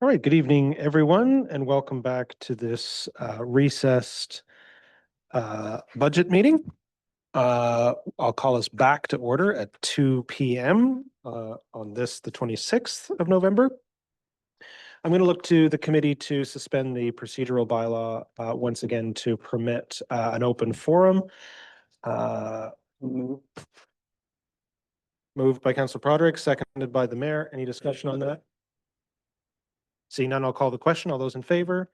All right, good evening, everyone, and welcome back to this recessed budget meeting. I'll call us back to order at 2 p.m. On this, the 26th of November. I'm going to look to the committee to suspend the procedural bylaw once again to permit an open forum. Moved by Councillor Broderick, seconded by the mayor. Any discussion on that? Seeing none, I'll call the question. All those in favor?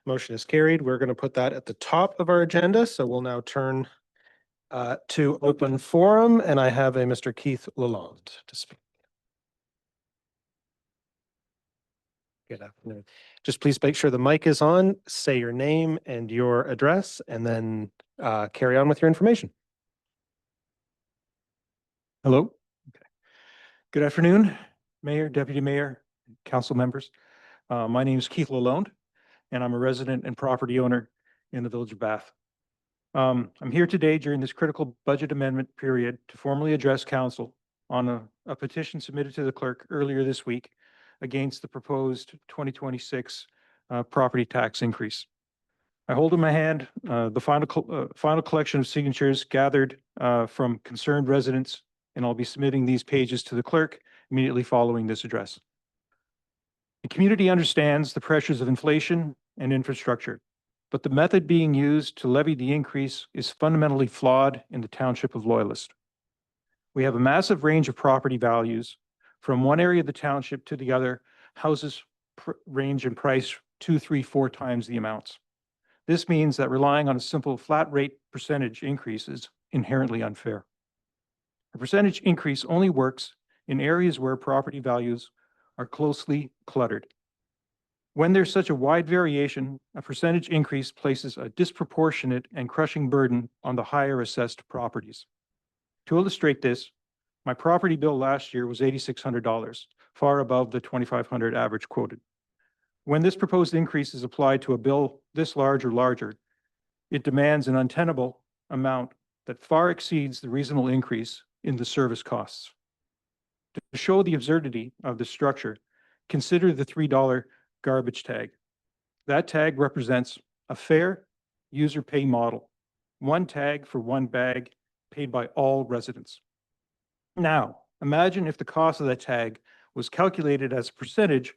Motion is carried. We're going to put that at the top of our agenda. So we'll now turn to open forum, and I have a Mr. Keith Lalonde to speak. Good afternoon. Just please make sure the mic is on, say your name and your address, and then carry on with your information. Hello. Okay. Good afternoon, Mayor, Deputy Mayor, Council members. My name is Keith Lalonde, and I'm a resident and property owner in the Village of Bath. I'm here today during this critical budget amendment period to formally address Council on a petition submitted to the clerk earlier this week against the proposed 2026 property tax increase. I hold in my hand the final collection of signatures gathered from concerned residents, and I'll be submitting these pages to the clerk immediately following this address. The community understands the pressures of inflation and infrastructure, but the method being used to levy the increase is fundamentally flawed in the township of Loyalist. We have a massive range of property values. From one area of the township to the other, houses range in price 2, 3, 4 times the amounts. This means that relying on a simple flat rate percentage increase is inherently unfair. A percentage increase only works in areas where property values are closely cluttered. When there's such a wide variation, a percentage increase places a disproportionate and crushing burden on the higher assessed properties. To illustrate this, my property bill last year was $8,600, far above the $2,500 average quoted. When this proposed increase is applied to a bill this large or larger, it demands an untenable amount that far exceeds the reasonable increase in the service costs. To show the absurdity of the structure, consider the $3 garbage tag. That tag represents a fair user pay model, one tag for one bag paid by all residents. Now, imagine if the cost of that tag was calculated as a percentage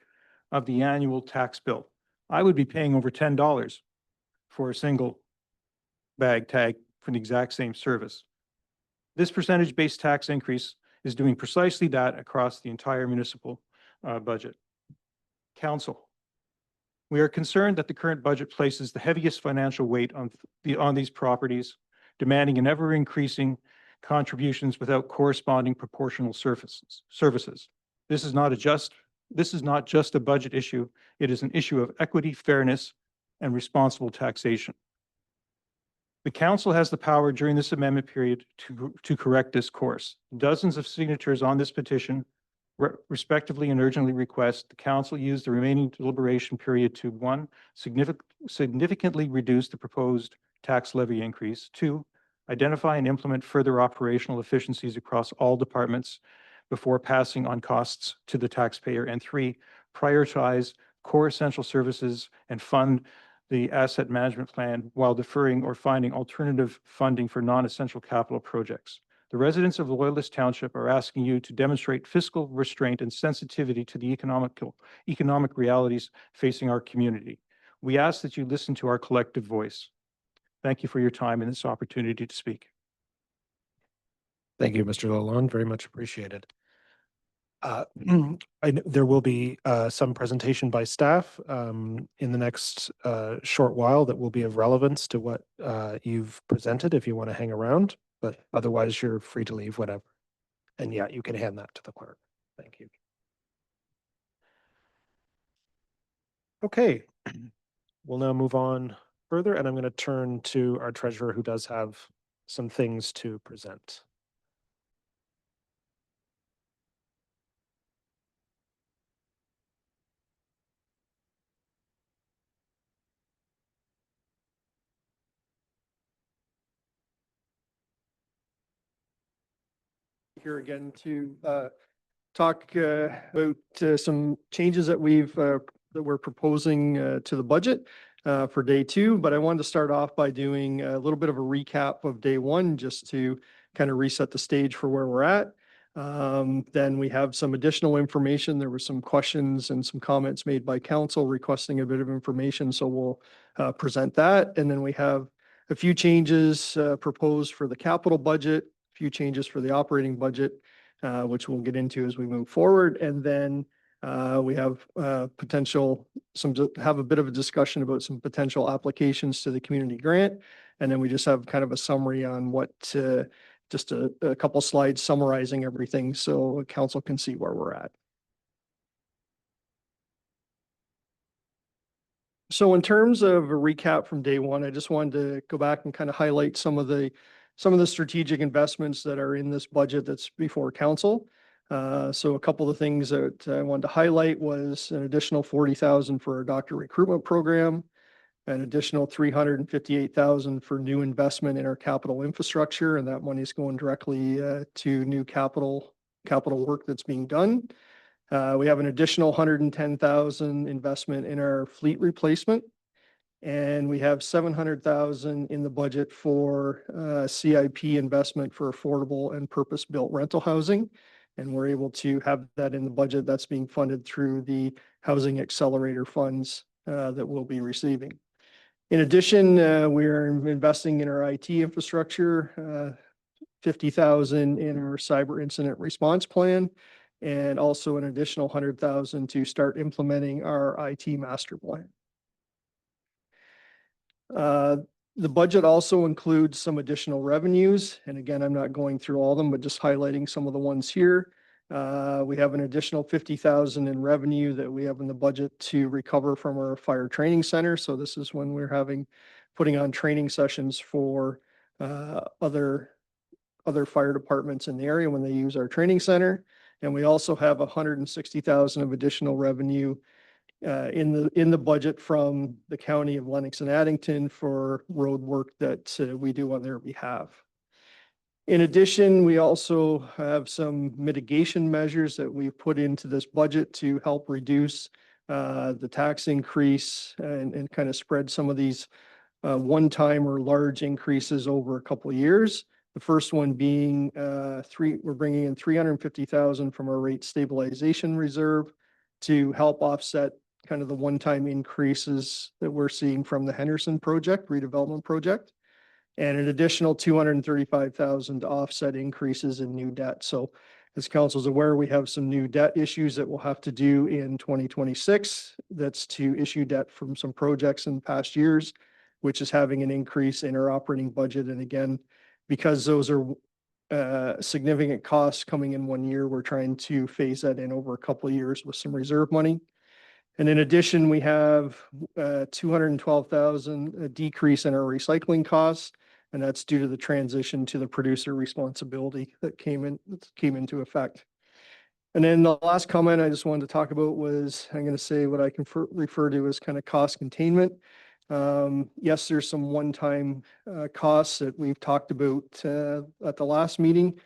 of the annual tax bill. I would be paying over $10 for a single bag tag for the exact same service. This percentage-based tax increase is doing precisely that across the entire municipal budget. Council, we are concerned that the current budget places the heaviest financial weight on these properties, demanding an ever-increasing contributions without corresponding proportional services. This is not just a budget issue. It is an issue of equity, fairness, and responsible taxation. The council has the power during this amendment period to correct this course. Dozens of signatures on this petition respectively and urgently request the council use the remaining deliberation period to 1, significantly reduce the proposed tax levy increase, 2, identify and implement further operational efficiencies across all departments before passing on costs to the taxpayer, and 3, prioritize core essential services and fund the asset management plan while deferring or finding alternative funding for non-essential capital projects. The residents of Loyalist Township are asking you to demonstrate fiscal restraint and sensitivity to the economic realities facing our community. We ask that you listen to our collective voice. Thank you for your time and this opportunity to speak. Thank you, Mr. Lalonde. Very much appreciated. There will be some presentation by staff in the next short while that will be of relevance to what you've presented if you want to hang around, but otherwise you're free to leave whenever. And yeah, you can hand that to the clerk. Thank you. Okay, we'll now move on further, and I'm going to turn to our treasurer who does have some things to present. Here again to talk about some changes that we're proposing to the budget for day two, but I wanted to start off by doing a little bit of a recap of day one, just to kind of reset the stage for where we're at. Then we have some additional information. There were some questions and some comments made by council requesting a bit of information, so we'll present that. And then we have a few changes proposed for the capital budget, a few changes for the operating budget, which we'll get into as we move forward. And then we have have a bit of a discussion about some potential applications to the community grant. And then we just have kind of a summary on what, just a couple slides summarizing everything so council can see where we're at. So in terms of a recap from day one, I just wanted to go back and kind of highlight some of the strategic investments that are in this budget that's before council. So a couple of things that I wanted to highlight was an additional 40,000 for our doctor recruitment program, an additional 358,000 for new investment in our capital infrastructure, and that money is going directly to new capital work that's being done. We have an additional 110,000 investment in our fleet replacement, and we have 700,000 in the budget for CIP investment for affordable and purpose-built rental housing. And we're able to have that in the budget that's being funded through the Housing Accelerator funds that we'll be receiving. In addition, we're investing in our IT infrastructure, 50,000 in our cyber incident response plan, and also an additional 100,000 to start implementing our IT master plan. The budget also includes some additional revenues. And again, I'm not going through all of them, but just highlighting some of the ones here. We have an additional 50,000 in revenue that we have in the budget to recover from our fire training center. So this is when we're putting on training sessions for other fire departments in the area when they use our training center. And we also have 160,000 of additional revenue in the budget from the county of Lennox and Addington for road work that we do on their behalf. In addition, we also have some mitigation measures that we've put into this budget to help reduce the tax increase and kind of spread some of these one-time or large increases over a couple of years. The first one being we're bringing in 350,000 from our rate stabilization reserve to help offset kind of the one-time increases that we're seeing from the Henderson project, redevelopment project, and an additional 235,000 to offset increases in new debt. So as council's aware, we have some new debt issues that we'll have to do in 2026. That's to issue debt from some projects in past years, which is having an increase in our operating budget. And again, because those are significant costs coming in one year, we're trying to phase that in over a couple of years with some reserve money. And in addition, we have 212,000 decrease in our recycling costs, and that's due to the transition to the producer responsibility that came into effect. And then the last comment I just wanted to talk about was, I'm going to say what I can refer to as kind of cost containment. Yes, there's some one-time costs that we've talked about at the last meeting,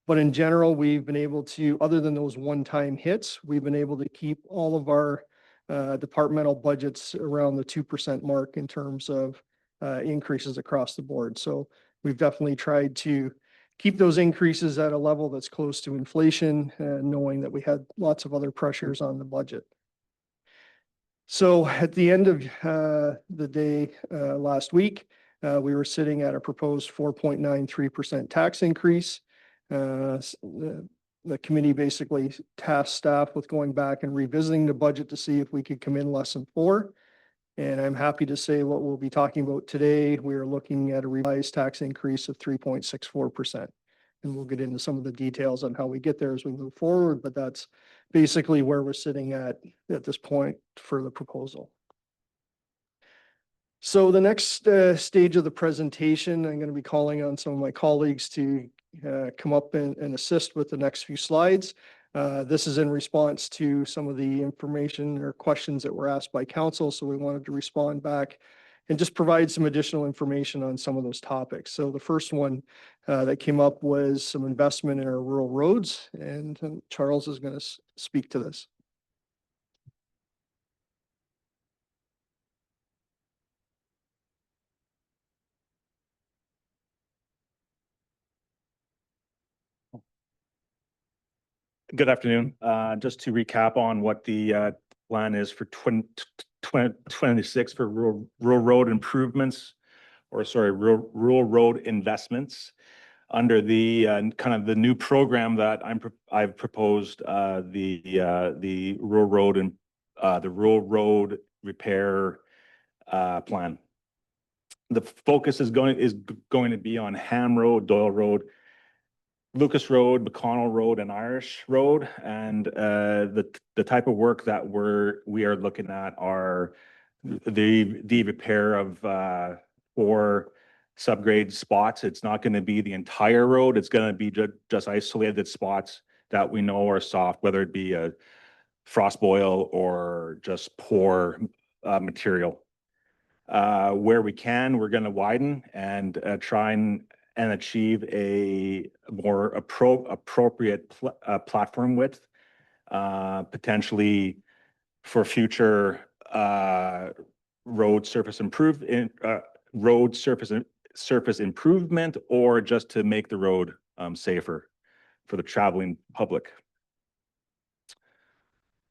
but in general, we've been able to, other than those one-time hits, we've been able to keep all of our departmental budgets around the 2% mark in terms of increases across the board. So we've definitely tried to keep those increases at a level that's close to inflation, knowing that we had lots of other pressures on the budget. So at the end of the day last week, we were sitting at a proposed 4.93% tax increase. The committee basically tasked staff with going back and revisiting the budget to see if we could come in less than 4%. And I'm happy to say what we'll be talking about today. We are looking at a revised tax increase of 3.64%. And we'll get into some of the details on how we get there as we move forward, but that's basically where we're sitting at this point for the proposal. So the next stage of the presentation, I'm going to be calling on some of my colleagues to come up and assist with the next few slides. This is in response to some of the information or questions that were asked by council. So we wanted to respond back and just provide some additional information on some of those topics. So the first one that came up was some investment in our rural roads, and Charles is going to speak to this. Good afternoon. Just to recap on what the plan is for 2026 for rural road improvements, or sorry, rural road investments under the kind of the new program that I've proposed, the rural road and the rural road repair plan. The focus is going to be on Ham Road, Doyle Road, Lucas Road, McConnell Road, and Irish Road, and the type of work that we are looking at are the repair of 4 subgrade spots. It's not going to be the entire road. It's going to be just isolated spots that we know are soft, whether it be a frost boil or just poor material. Where we can, we're going to widen and try and achieve a more appropriate platform width, potentially for future road surface improvement, or just to make the road safer for the traveling public.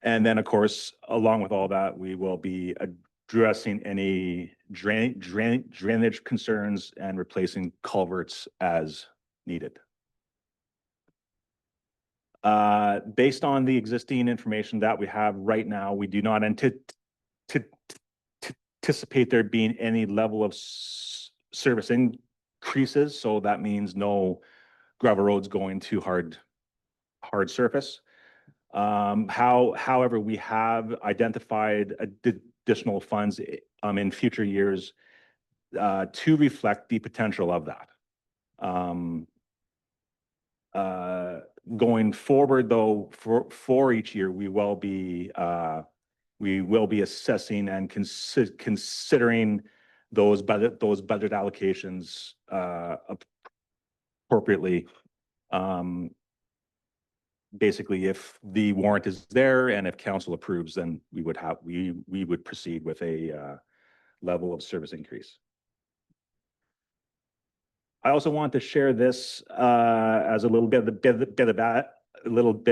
And then, of course, along with all that, we will be addressing any drainage concerns and replacing culverts as needed. Based on the existing information that we have right now, we do not anticipate there being any level of service increases. So that means no gravel roads going to hard surface. However, we have identified additional funds in future years to reflect the potential of that. Going forward, though, for each year, we will be assessing and considering those budget allocations appropriately. Basically, if the warrant is there and if council approves, then we would proceed with a level of service increase. I also want to share this as a little bit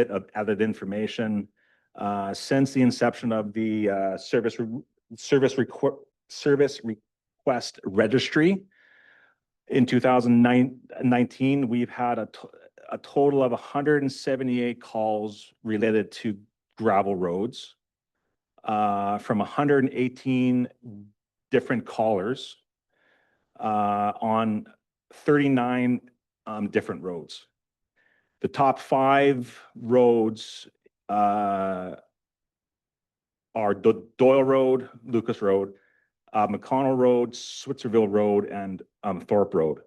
of added information. Since the inception of the service request registry in 2019, we've had a total of 178 calls related to gravel roads from 118 different callers on 39 different roads. The top 5 roads are Doyle Road, Lucas Road, McConnell Road, Switzerville Road, and Thorpe Road.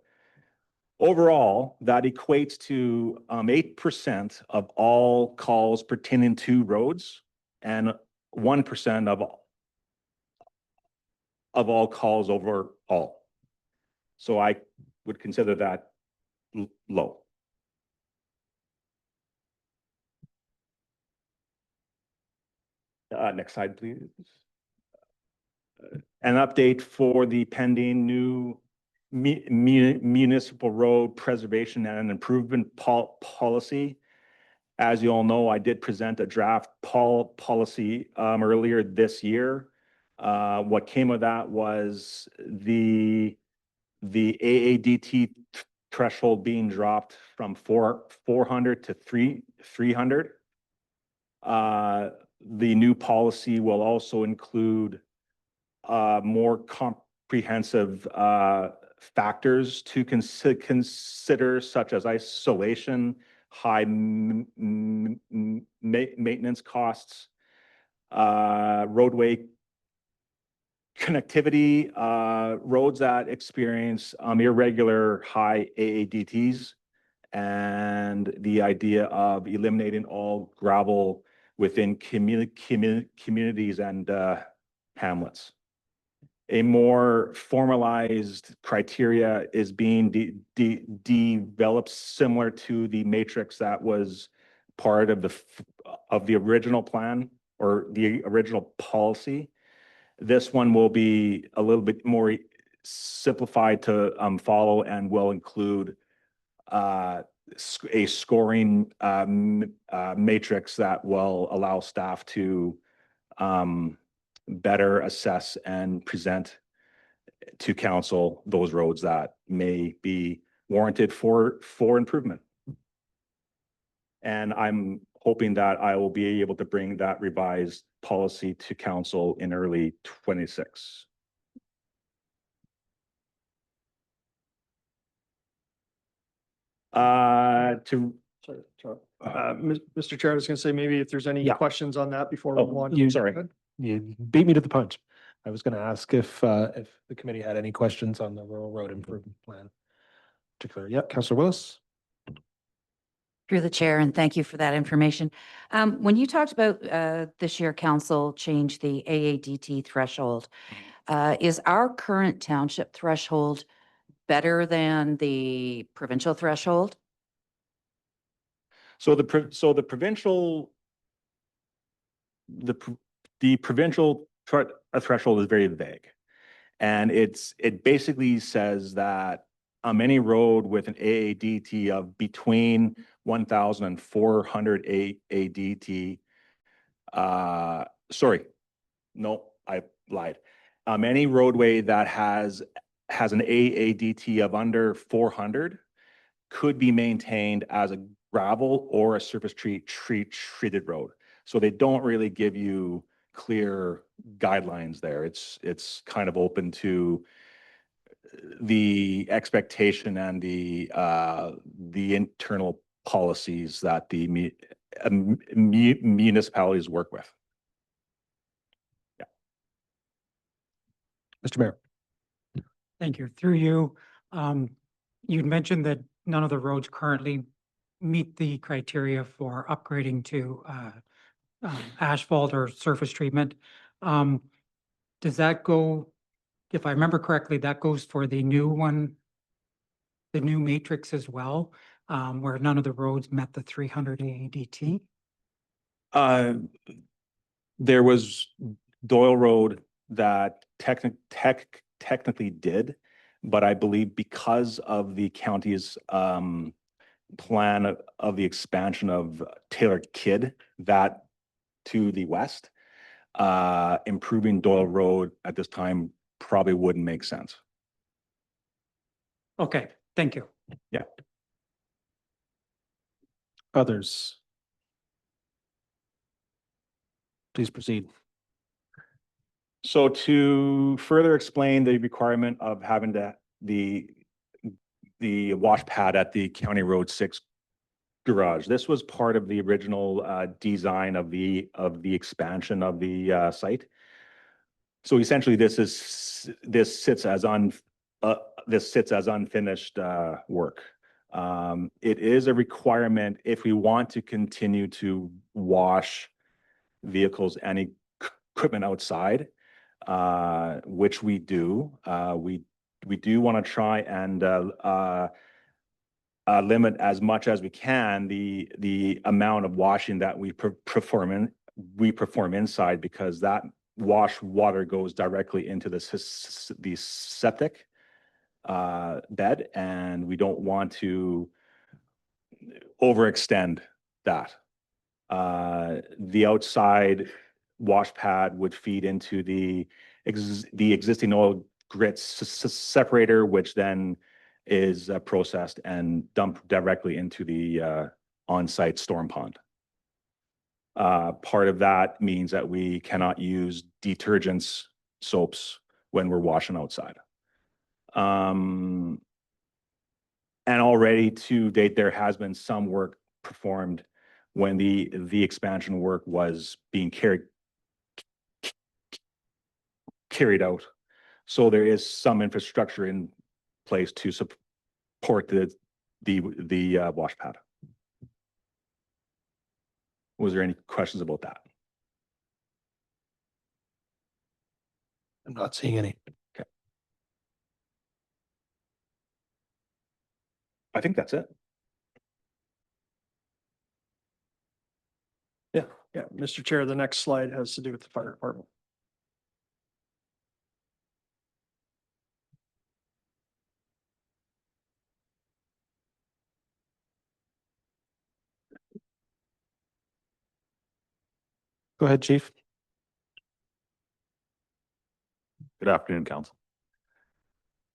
Overall, that equates to 8% of all calls pertaining to roads and 1% of all calls overall. So I would consider that low. Next slide, please. An update for the pending new municipal road preservation and improvement policy. As you all know, I did present a draft policy earlier this year. What came of that was the AADT threshold being dropped from 400 to 300. The new policy will also include more comprehensive factors to consider, such as isolation, high maintenance costs, roadway connectivity, roads that experience irregular high AADTs, and the idea of eliminating all gravel within communities and hamlets. a more formalized criteria is being developed, similar to the matrix that was part of the original plan or the original policy. This one will be a little bit more simplified to follow, and will include a scoring matrix that will allow staff to better assess and present to council those roads that may be warranted for improvement. And I'm hoping that I will be able to bring that revised policy to council in early 26. To Sorry, Charles. Mr. Chair, I was going to say, maybe if there's any Yeah. questions on that before we Oh, move on. you- sorry. You beat me to the punch. I was going to ask if the committee had any questions on the rural road improvement plan. Particular, yep, Councillor Willis. Through the chair, and thank you for that information. When you talked about this year, council changed the AADT threshold, is our current township threshold better than the provincial threshold? So the provincial threshold is very vague, and it basically says that on any road with an AADT of between 1,000 and 400 AADT, sorry, no, I lied. Any roadway that has an AADT of under 400 could be maintained as a gravel or a surface treated road. So they don't really give you clear guidelines there. It's kind of open to the expectation and the internal policies that the municipalities work with. Mr. Mayor. Thank you. Through you, you'd mentioned that none of the roads currently meet the criteria for upgrading to asphalt or surface treatment. Does that go, if I remember correctly, that goes for the new one, the new matrix as well, where none of the roads met the 300 AADT? There was Doyle Road that technically did, but I believe because of the county's plan of the expansion of Taylor Kidd, that to the west, improving Doyle Road at this time probably wouldn't make sense. Okay, thank you. Others. Please proceed. So to further explain the requirement of having the wash pad at the County Road 6 garage, this was part of the original design of the expansion of the site. So essentially, this sits as unfinished work. It is a requirement if we want to continue to wash vehicles and equipment outside, which we do. We do want to try and limit as much as we can the amount of washing that we perform inside, because that wash water goes directly into the septic bed, and we don't want to overextend that. The outside wash pad would feed into the existing oil grit separator, which then is processed and dumped directly into the on-site storm pond. Part of that means that we cannot use detergents, soaps when we're washing outside. And already to date, there has been some work performed when the expansion work was being carried out. So there is some infrastructure in place to support the wash pad. Was there any questions about that? I'm not seeing any. I think that's it. Yeah, Mr. Chair, the next slide has to do with the fire department. Go ahead, Chief. Good afternoon, council.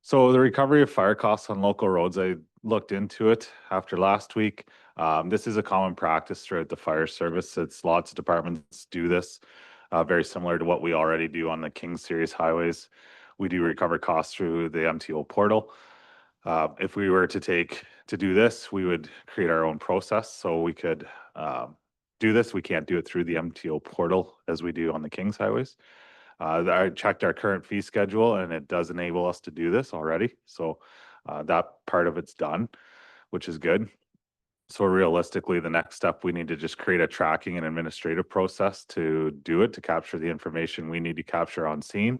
So the recovery of fire costs on local roads, I looked into it after last week. This is a common practice throughout the fire service. It's lots of departments do this, very similar to what we already do on the King Series highways. We do recover costs through the MTO portal. If we were to do this, we would create our own process so we could do this. We can't do it through the MTO portal as we do on the King's highways. I checked our current fee schedule and it does enable us to do this already. So that part of it's done, which is good. So realistically, the next step, we need to just create a tracking and administrative process to do it, to capture the information we need to capture on scene,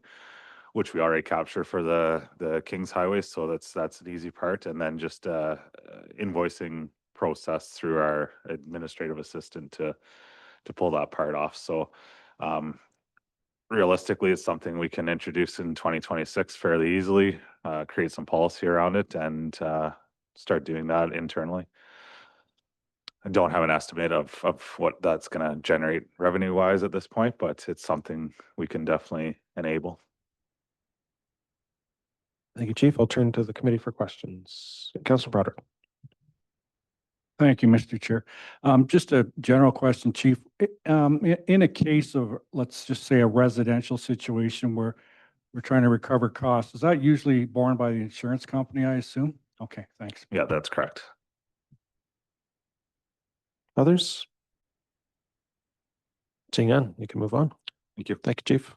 which we already capture for the King's highways. So that's an easy part. And then just invoicing process through our administrative assistant to pull that part off. So realistically, it's something we can introduce in 2026 fairly easily, create some policy around it and start doing that internally. I don't have an estimate of what that's going to generate revenue wise at this point, but it's something we can definitely enable. Thank you, Chief. I'll turn to the committee for questions. Councilor Broderick. Thank you, Mr. Chair. Just a general question, Chief. In a case of, let's just say, a residential situation where we're trying to recover costs, is that usually borne by the insurance company, I assume? Okay, thanks. Yeah, that's correct. Others? Seeing none, you can move on. Thank you. Thank you, Chief.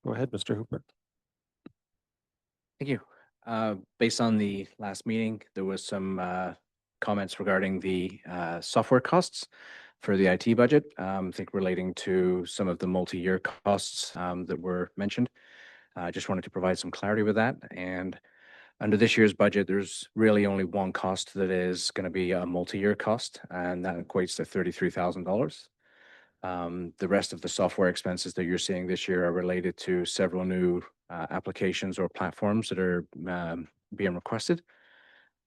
Go ahead, Mr. Hooper. Thank you. Based on the last meeting, there was some comments regarding the software costs for the IT budget, I think relating to some of the multi-year costs that were mentioned. I just wanted to provide some clarity with that. And under this year's budget, there's really only one cost that is going to be a multi-year cost, and that equates to $33,000. The rest of the software expenses that you're seeing this year are related to several new applications or platforms that are being requested,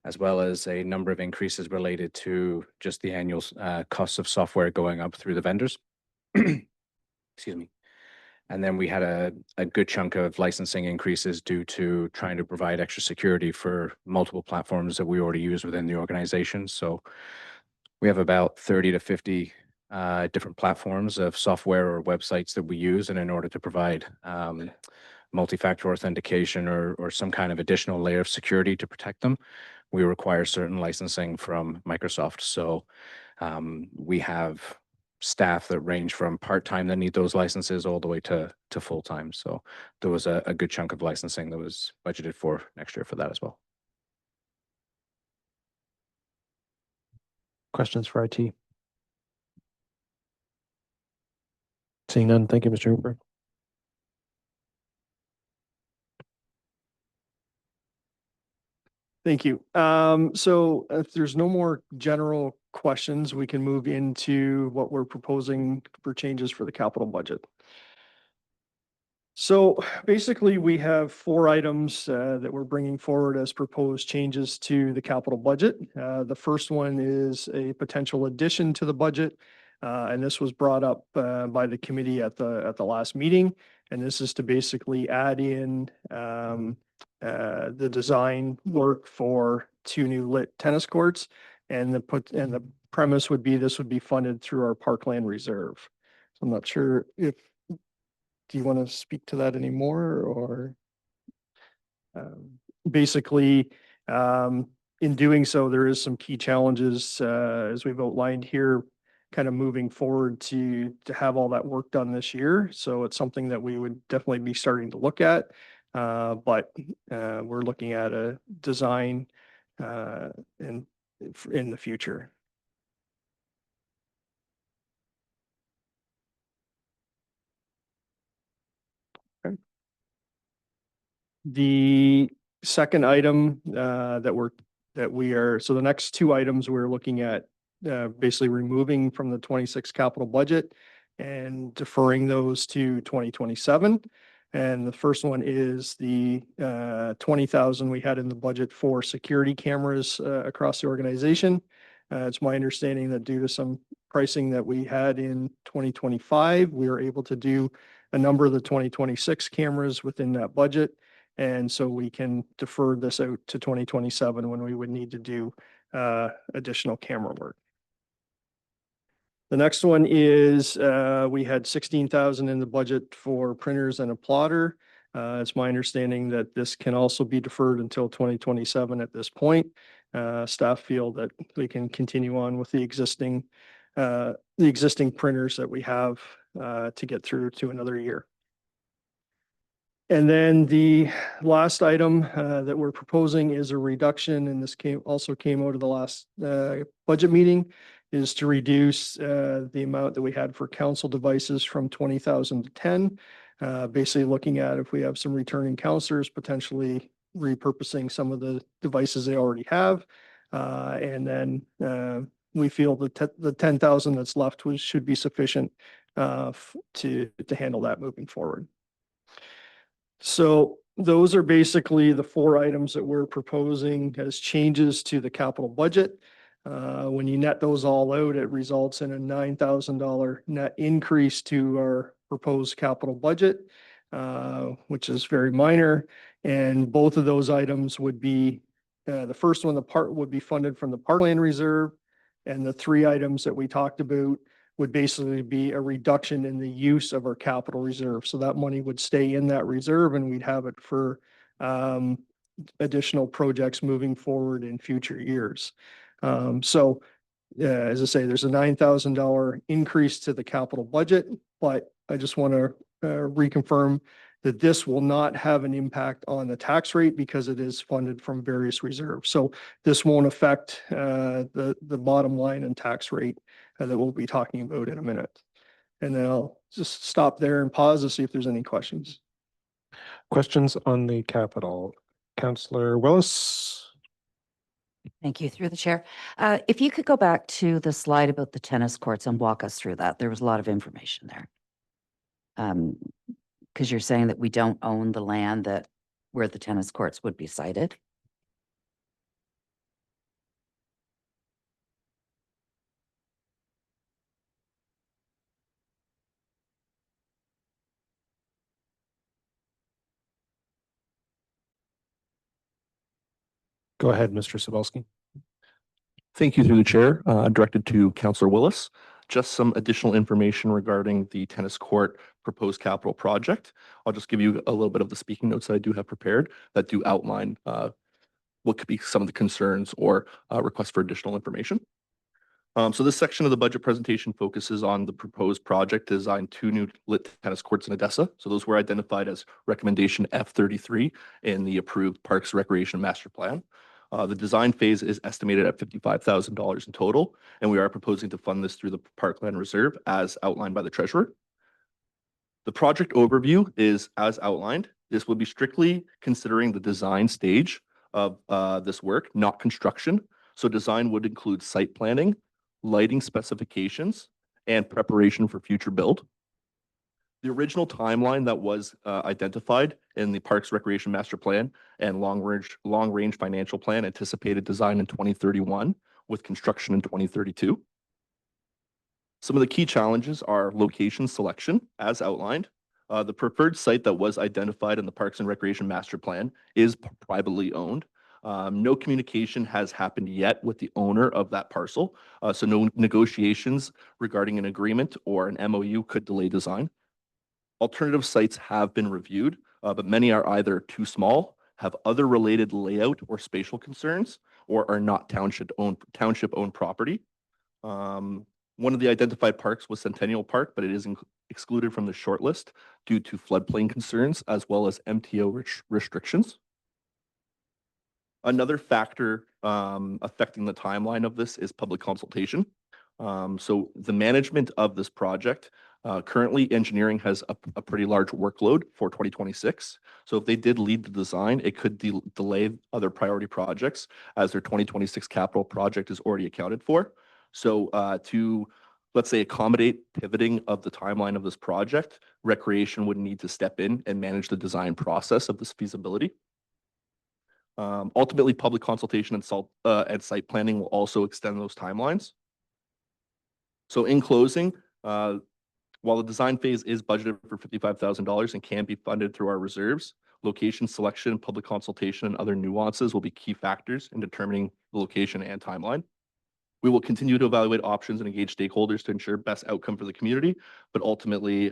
as well as a number of increases related to just the annual costs of software going up through the vendors. Excuse me. And then we had a good chunk of licensing increases due to trying to provide extra security for multiple platforms that we already use within the organization. So we have about 30 to 50 different platforms of software or websites that we use. And in order to provide multi-factor authentication or some kind of additional layer of security to protect them, we require certain licensing from Microsoft. So we have staff that range from part-time that need those licenses all the way to full-time. So there was a good chunk of licensing that was budgeted for next year for that as well. Questions for IT? Seeing none, thank you, Mr. Hooper. Thank you. So if there's no more general questions, we can move into what we're proposing for changes for the capital budget. So basically, we have 4 items that we're bringing forward as proposed changes to the capital budget. The first one is a potential addition to the budget, and this was brought up by the committee at the last meeting. And this is to basically add in the design work for 2 new lit tennis courts, and the premise would be this would be funded through our Parkland Reserve. So I'm not sure if, do you want to speak to that anymore, or basically in doing so, there is some key challenges as we've outlined here, kind of moving forward to have all that work done this year. So it's something that we would definitely be starting to look at. But we're looking at a design and in the future. The second item so the next two items we're looking at basically removing from the 26 capital budget and deferring those to 2027. And the first one is the 20,000 we had in the budget for security cameras across the organization. It's my understanding that due to some pricing that we had in 2025, we were able to do a number of the 2026 cameras within that budget. And so we can defer this out to 2027 when we would need to do additional camera work. The next one is we had 16,000 in the budget for printers and a plotter. It's my understanding that this can also be deferred until 2027 at this point. Staff feel that we can continue on with the existing printers that we have to get through to another year. And then the last item that we're proposing is a reduction, and this also came out of the last budget meeting, is to reduce the amount that we had for council devices from 20,000 to 10. Basically looking at if we have some returning counselors, potentially repurposing some of the devices they already have. And then we feel that the 10,000 that's left should be sufficient to handle that moving forward. So those are basically the four items that we're proposing as changes to the capital budget. When you net those all out, it results in a $9,000 net increase to our proposed capital budget, which is very minor. And both of those items would be, the first one, the part would be funded from the Parkland Reserve. And the three items that we talked about would basically be a reduction in the use of our capital reserve. So that money would stay in that reserve and we'd have it for additional projects moving forward in future years. So as I say, there's a $9,000 increase to the capital budget, but I just want to reconfirm that this will not have an impact on the tax rate because it is funded from various reserves. So this won't affect the bottom line and tax rate that we'll be talking about in a minute. And then I'll just stop there and pause to see if there's any questions. Questions on the capital? Councillor Willis? Thank you, through the chair. If you could go back to the slide about the tennis courts and walk us through that. There was a lot of information there. Because you're saying that we don't own the land where the tennis courts would be sited. Go ahead, Mr. Cebulski. Thank you, through the chair, directed to Councillor Willis. Just some additional information regarding the tennis court proposed capital project. I'll just give you a little bit of the speaking notes that I do have prepared that do outline what could be some of the concerns or requests for additional information. So this section of the budget presentation focuses on the proposed project to design 2 new lit tennis courts in Odessa. So those were identified as recommendation F33 in the approved Parks Recreation Master Plan. The design phase is estimated at $55,000 in total, and we are proposing to fund this through the Parkland Reserve as outlined by the treasurer. The project overview is as outlined. This will be strictly considering the design stage of this work, not construction. So design would include site planning, lighting specifications, and preparation for future build. The original timeline that was identified in the Parks Recreation Master Plan and long range financial plan anticipated design in 2031 with construction in 2032. Some of the key challenges are location selection, as outlined. The preferred site that was identified in the Parks and Recreation Master Plan is privately owned. No communication has happened yet with the owner of that parcel, so no negotiations regarding an agreement or an MOU could delay design. Alternative sites have been reviewed, but many are either too small, have other related layout or spatial concerns, or are not township-owned property. One of the identified parks was Centennial Park, but it is excluded from the shortlist due to floodplain concerns as well as MTO restrictions. Another factor affecting the timeline of this is public consultation. So the management of this project, currently engineering has a pretty large workload for 2026. So if they did lead the design, it could delay other priority projects as their 2026 capital project is already accounted for. So to, let's say, accommodate pivoting of the timeline of this project, Recreation would need to step in and manage the design process of this feasibility. Ultimately, public consultation and site planning will also extend those timelines. So in closing, while the design phase is budgeted for $55,000 and can be funded through our reserves, location selection, public consultation, and other nuances will be key factors in determining the location and timeline. We will continue to evaluate options and engage stakeholders to ensure best outcome for the community, but ultimately,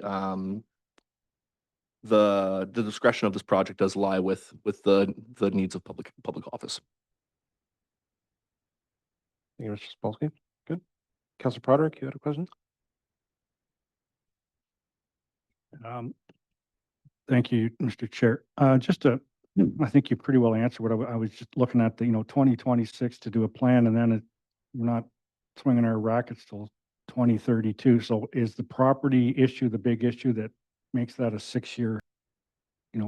the discretion of this project does lie with the needs of public office. Thank you, Mr. Spolsky. Good. Councilor Broderick, you had a question? Thank you, Mr. Chair. I think you pretty well answered what I was just looking at, 2026 to do a plan, and then we're not swinging our rackets till 2032. So is the property issue the big issue that makes that a 6-year,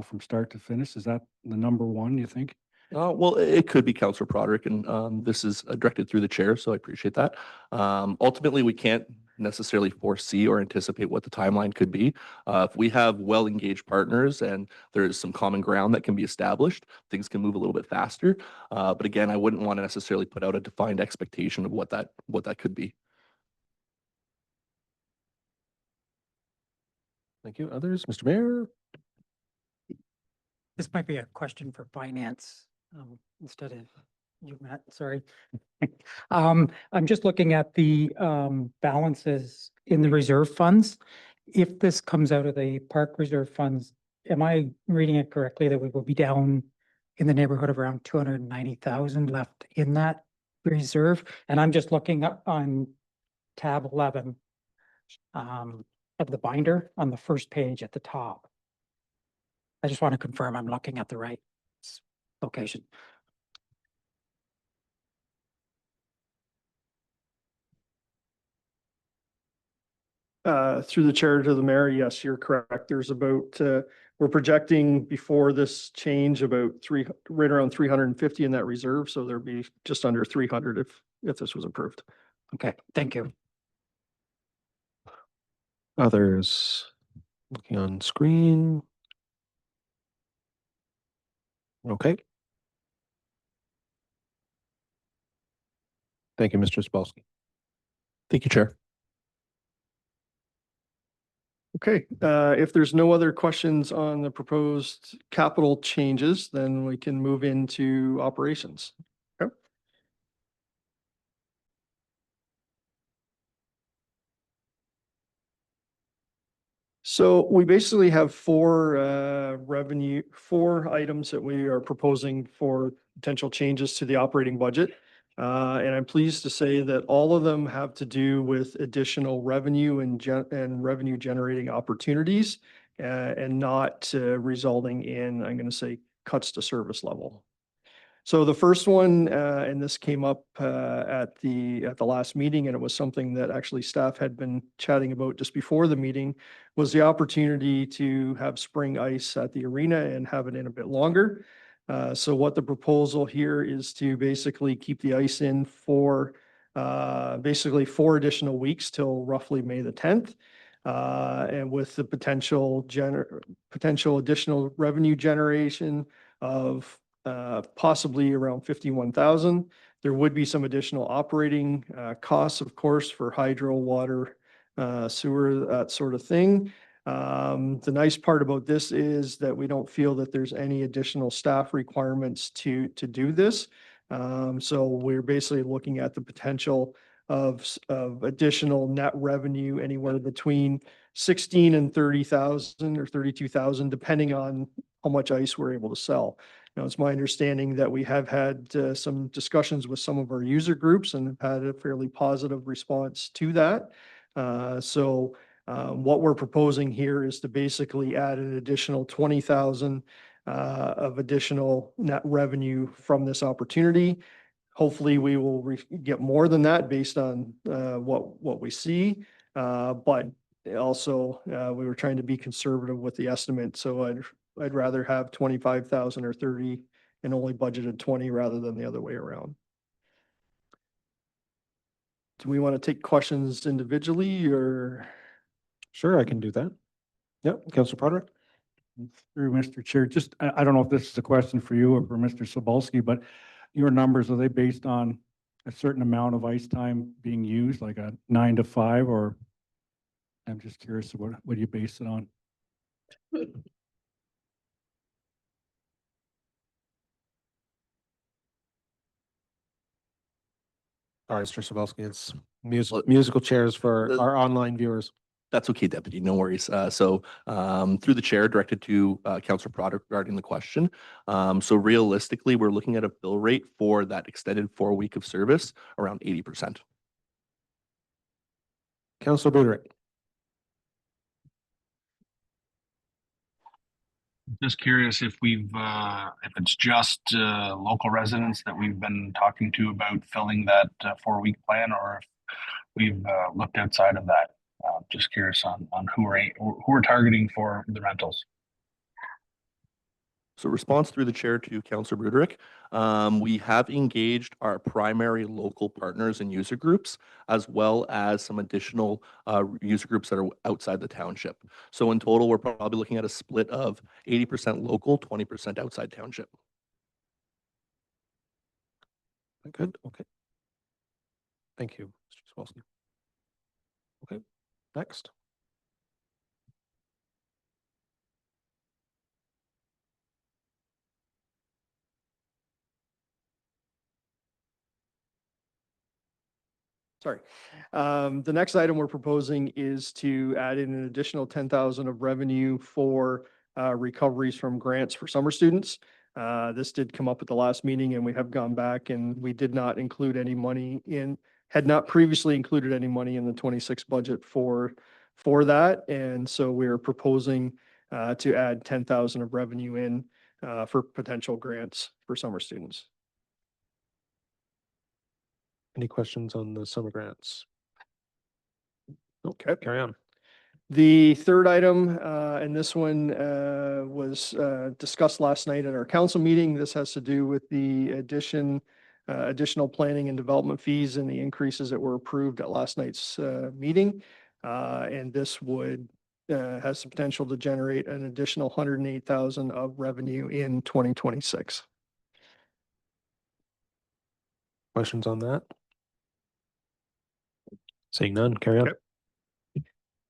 from start to finish? Is that the number one, you think? Well, it could be Councilor Broderick, and this is directed through the chair, so I appreciate that. Ultimately, we can't necessarily foresee or anticipate what the timeline could be. If we have well-engaged partners and there is some common ground that can be established, things can move a little bit faster. But again, I wouldn't want to necessarily put out a defined expectation of what that could be. Thank you. Others? Mr. Mayor? This might be a question for finance, instead of you, Matt, sorry. I'm just looking at the balances in the reserve funds. If this comes out of the park reserve funds, am I reading it correctly that we will be down in the neighborhood of around 290,000 left in that reserve? And I'm just looking up on tab 11 of the binder on the first page at the top. I just want to confirm I'm looking at the right location. Through the chair to the mayor, yes, you're correct. There's about, we're projecting before this change about right around 350 in that reserve. So there'd be just under 300 if this was approved. Okay, thank you. Others? Looking on screen. Okay. Thank you, Mr. Spolsky. Thank you, Chair. Okay, if there's no other questions on the proposed capital changes, then we can move into operations. Okay. So we basically have four items that we are proposing for potential changes to the operating budget. And I'm pleased to say that all of them have to do with additional revenue and revenue generating opportunities, and not resulting in, I'm going to say, cuts to service level. So the first one, and this came up at the last meeting, and it was something that actually staff had been chatting about just before the meeting, was the opportunity to have spring ice at the arena and have it in a bit longer. So what the proposal here is to basically keep the ice in for basically 4 additional weeks till roughly May the 10th. And with the potential additional revenue generation of possibly around 51,000. There would be some additional operating costs, of course, for hydro, water, sewer, that sort of thing. The nice part about this is that we don't feel that there's any additional staff requirements to do this. So we're basically looking at the potential of additional net revenue anywhere between 16 and 30,000 or 32,000, depending on how much ice we're able to sell. Now, it's my understanding that we have had some discussions with some of our user groups and have had a fairly positive response to that. What we're proposing here is to basically add an additional 20,000 of additional net revenue from this opportunity. Hopefully, we will get more than that based on what we see. But also, we were trying to be conservative with the estimate, so I'd rather have 25,000 or 30 and only budgeted 20 rather than the other way around. Do we want to take questions individually or? Sure, I can do that. Yep, Councilor Potter. Through Mr. Chair, just, I don't know if this is a question for you or for Mr. Sobolski, but your numbers, are they based on a certain amount of ice time being used, like a 9 to 5, or I'm just curious, what do you base it on? Sorry, Mr. Sabelski, it's musical chairs for The- our online viewers. That's okay, Deputy, no worries. Through the chair, directed to Councilor Potter regarding the question. So realistically, we're looking at a bill rate for that extended 4 week of service around 80%. Councilor Buderick. Just curious if if it's just local residents that we've been talking to about filling that 4 week plan, or if we've looked outside of that. Just curious on who we're targeting for the rentals. So response through the chair to Councilor Buderick. We have engaged our primary local partners and user groups, as well as some additional user groups that are outside the township. So in total, we're probably looking at a split of 80% local, 20% outside township. Good, okay. Thank you, Mr. Sabelski. Okay, next. Sorry. The next item we're proposing is to add in an additional 10,000 of revenue for recoveries from grants for summer students. This did come up at the last meeting and we have gone back and we did not include any money had not previously included any money in the 26 budget for that. And so we're proposing to add 10,000 of revenue in for potential grants for summer students. Any questions on the summer grants? Okay, carry on. The third item, and this one was discussed last night at our council meeting. This has to do with the additional planning and development fees and the increases that were approved at last night's meeting. And this would has the potential to generate an additional 108,000 of revenue in 2026. Questions on that? Seeing none, carry on.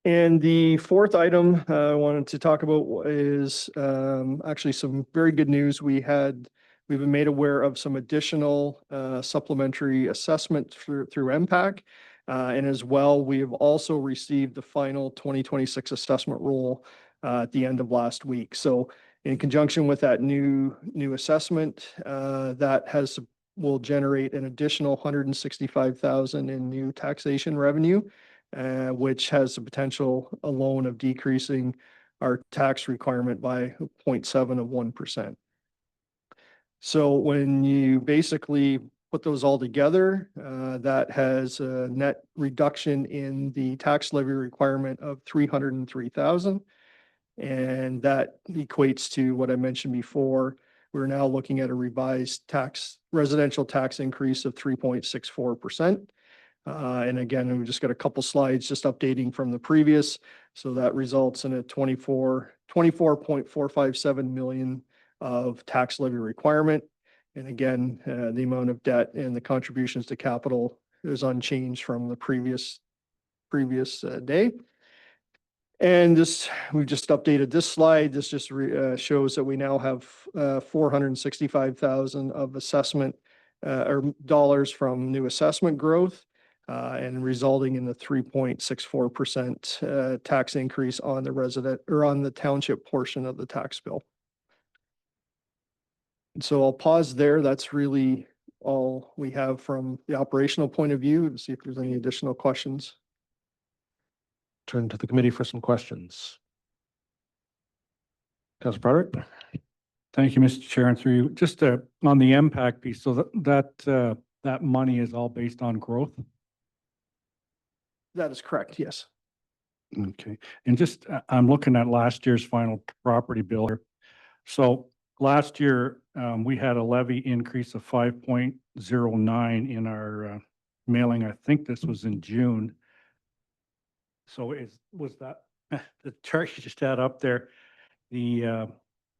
And the fourth item I wanted to talk about is actually some very good news. We've been made aware of some additional supplementary assessment through MPAC. And as well, we have also received the final 2026 assessment roll at the end of last week. So in conjunction with that new assessment, that will generate an additional 165,000 in new taxation revenue, which has the potential alone of decreasing our tax requirement by 0.7 of 1%. So when you basically put those all together, that has a net reduction in the tax levy requirement of 303,000. And that equates to what I mentioned before. We're now looking at a revised residential tax increase of 3.64%. And again, we just got a couple slides just updating from the previous. So that results in a 24.457 million of tax levy requirement. And again, the amount of debt and the contributions to capital is unchanged from the previous day. And we've just updated this slide. This just shows that we now have 465,000 of assessment or dollars from new assessment growth. And resulting in the 3.64% tax increase on the resident or on the township portion of the tax bill. And so I'll pause there. That's really all we have from the operational point of view, and see if there's any additional questions. Turn to the committee for some questions. Councilor Broderick. Thank you, Mr. Chair, and through you. Just on the impact piece, so that that money is all based on growth? That is correct, yes. Okay, and just, I'm looking at last year's final property bill here. So last year, we had a levy increase of 5.09 in our mailing. I think this was in June. So was that, the chart you just had up there, the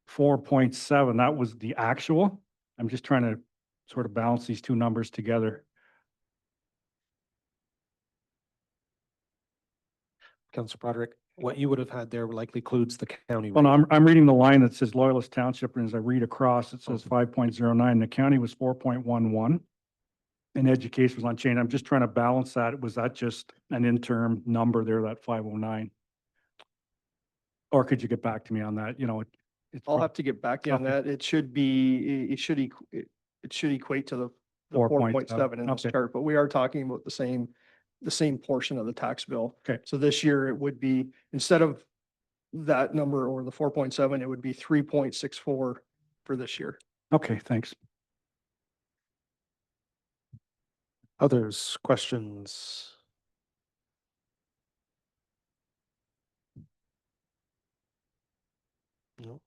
4.7, that was the actual? I'm just trying to sort of balance these two numbers together. Councillor Broderick, what you would have had there likely includes the county. Well, no, rate. I'm reading the line that says Loyalist Township, and as I read across, it says 5.09. The county was 4.11. And education was unchanged. I'm just trying to balance that. Was that just an interim number there, that 509? Or could you get back to me on that? You know, it's. I'll have to get back to you on Okay. that. It should be, it should, it should equate to the 4.7 in this Okay. chart, but we are talking about the same portion of the tax bill. Okay. So this year it would be, instead of that number or the 4.7, it would be 3.64 for this year. Okay, thanks. Others, questions? No.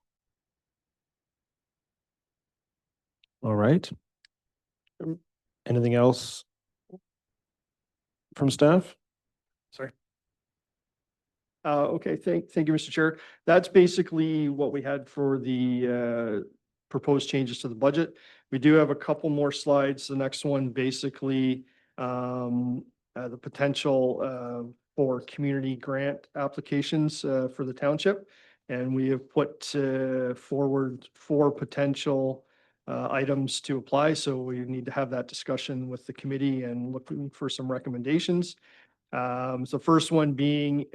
All right. Anything else from staff? Sorry. Okay, thank you, Mr. Chair. That's basically what we had for the proposed changes to the budget. We do have a couple more slides. The next one, basically, the potential for community grant applications for the township. And we have put forward 4 potential items to apply. So we need to have that discussion with the committee and looking for some recommendations. So first one being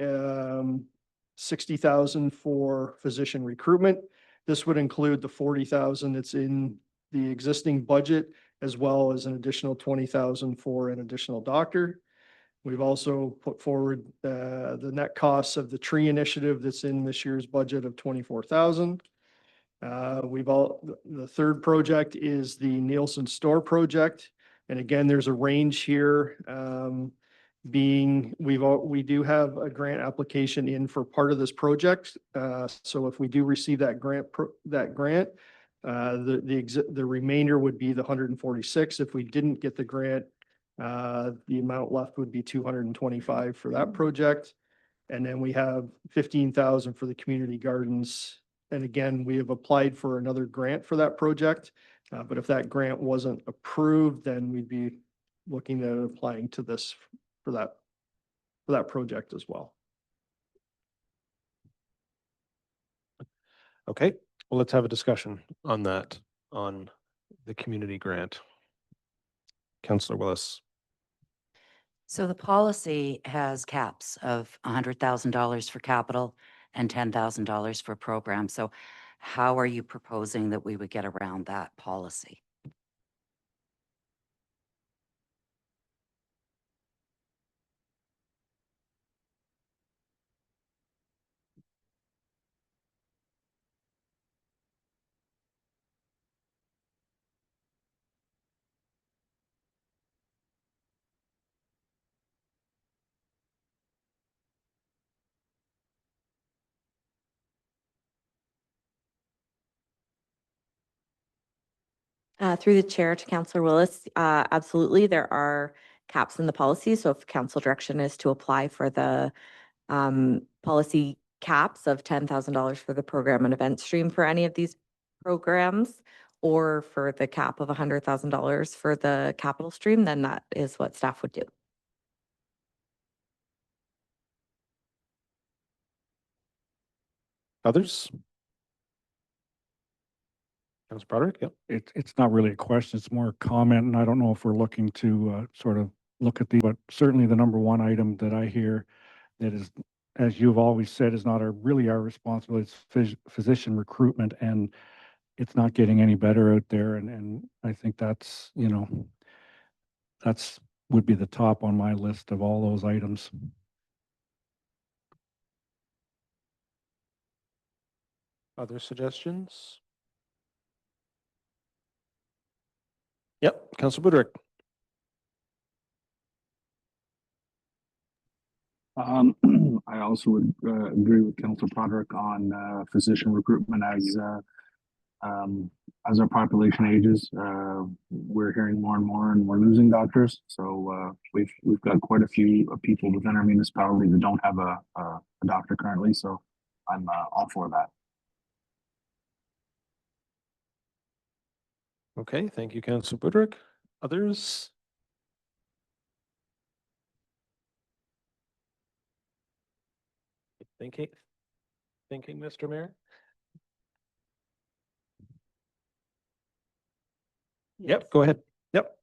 60,000 for physician recruitment. This would include the 40,000 that's in the existing budget, as well as an additional 20,000 for an additional doctor. We've also put forward the net costs of the tree initiative that's in this year's budget of 24,000. The third project is the Nielsen Store project. And again, there's a range here. We do have a grant application in for part of this project. So if we do receive that grant, the remainder would be the 146. If we didn't get the grant, the amount left would be 225 for that project. And then we have 15,000 for the community gardens. And again, we have applied for another grant for that project. But if that grant wasn't approved, then we'd be looking at applying to this for that project as well. Okay, well, let's have a discussion on that, on the community grant. Councillor Willis. So the policy has caps of $100,000 for capital and $10,000 for programs. So how are you proposing that we would get around that policy? Through the chair to Councillor Willis, absolutely, there are caps in the policy. So if council direction is to apply for the policy caps of $10,000 for the program and event stream for any of these programs, or for the cap of $100,000 for the capital stream, then that is what staff would do. Others? Councillor Broderick, yep. It's not really a question, it's more a comment, and I don't know if we're looking to sort of look at but certainly the number one item that I hear that is, as you've always said, is not really our responsibility, it's physician recruitment, and it's not getting any better out there, and I think that's, you know, that's would be the top on my list of all those items. Other suggestions? Yep, Councillor Budrick. I also would agree with Councilor Broderick on physician recruitment as our population ages. We're hearing more and more, and we're losing doctors. So we've got quite a few people within our municipality that don't have a doctor currently. So I'm all for that. Okay, thank you, Councilor Budrick. Others? Thinking, Mr. Mayor? Yep, go ahead. Yep.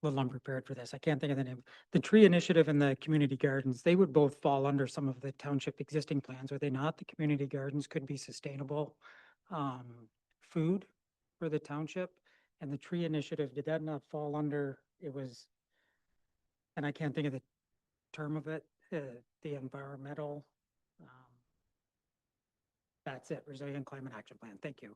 Little unprepared for this. I can't think of the name. The tree initiative and the community gardens, they would both fall under some of the township existing plans, are they not? The community gardens could be sustainable food for the township. And the tree initiative, did that not fall under, it was, and I can't think of the term of it, the environmental, that's it, Resilient Climate Action Plan. Thank you.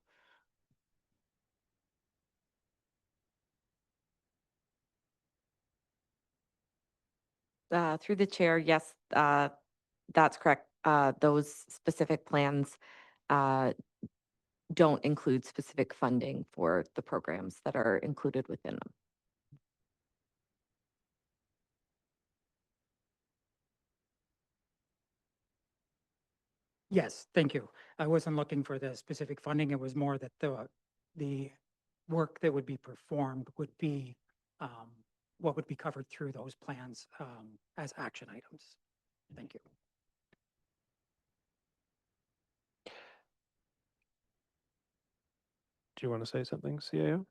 Through the chair, yes, that's correct. Those specific plans don't include specific funding for the programs that are included within them. Yes, thank you. I wasn't looking for the specific funding. It was more that the work that would be performed would be what would be covered through those plans as action items. Thank you. Do you want to say something, CAO?